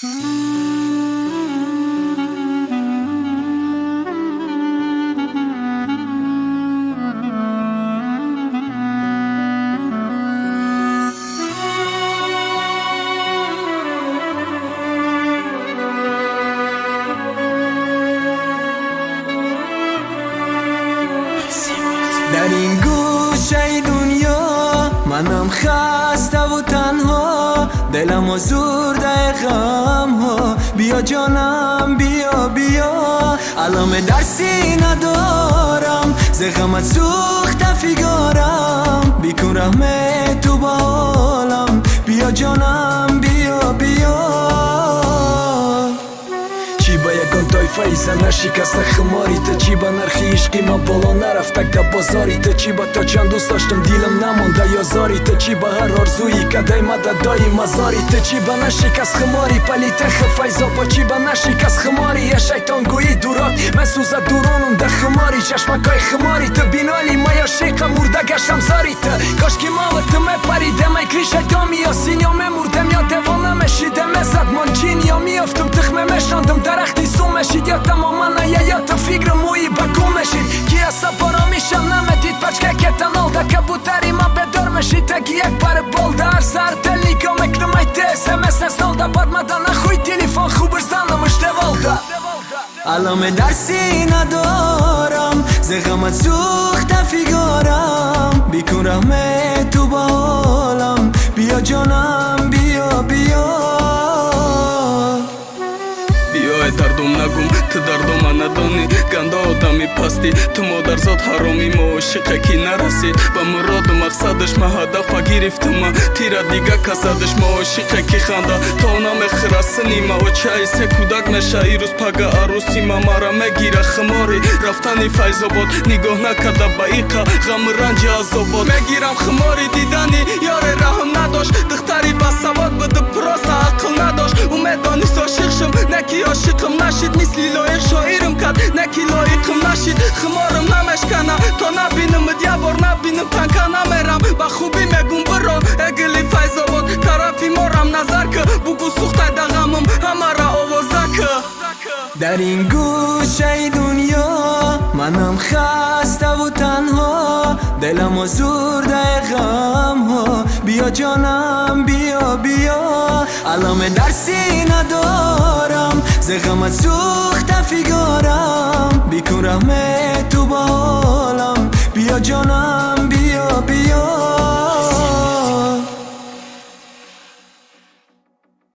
در این گوشه دنیا منم خسته و تنها، دلم آزرده غم ها. بیا جانم بیا بیا، علامه درسی ندارم، ز غمت سوخته فیگارم. بیکن رحمت تو با حالم، بیا جانم بیا بیا. چی با یکان تایفه زنه شکسته خماری ته، چی با نرخی عشقی من بالا نرفته گپ بازاری ته، چی با تا چند دوست داشتم دیلم نمانده یازاری ته، چی با هر آرزویی که دیمده دایی مزاری ته، چی با نشکست خماری پلیت خفیزا با، چی با نشکست خماری یه شیطان گویی دورات من سوزه دورانم ده خماری چشمکای خماری ته. بینالی ما یا شیقه مرده گشتم زاری ته، کاش که ماوت می پریده می کری شیطان یا سین یا می مردم یا دوانه مشیده مزد منچین یا میافتم تخمه مشاندم درختی سوم مشید، یا تماما یا تو فکر مویی بگو مشید. کی اصلا بارا میشم نمدید پچکه که تنالده کبوتری ما بدار مشید، تکی یک پر بالده هر سر تل نگاه مکنم ایت SMS نسالده باد مدن نخوی تلیفون خوب برزنم اشته والده. علامه درسی ندارم، ز غمت سوخته فیگارم. بیکن رحمت تو با حالم، بیا جانم بیا بیا. دردم نگم تو دردم ندانی، گنده آدمی پستی تو مادرزاد حرامی ما عاشقه کی نرسید به مراد و مقصدش. ما هدف گرفتم تیره دیگه کسدش، ما عاشقه کی خنده تا نام خرسنی ما و چای سه کودک نشه ایروز پگه عروسی ما مرا مگیره خماری. رفتنی فیض آباد نگاه نکده به ایقه غم رنج عذابات، مگیرم خماری دیدنی یار رحم نداشت، دختری با سواد بده پراس عقل نداشت. امید دانست عاشق شم نکی عاشقم نشید، مثلی لایق شاعرم کد نکی لایقم نشید. خمارم نمشکنم تا نبینم یه بار نبینم تنکه نمیرم با خوبی میگم برام اگلی فیض آباد طرفی مارم نظر که بگو سوخته دغمم همه را آوازه که. در این گوشه دنیا منم خسته و تنها، دلم آزرده غم ها. بیا جانم بیا بیا، علامه درسی ندارم، ز غمت سوخته فیگارم. بیکن رحمت تو با حالم، بیا جانم بیا بیا.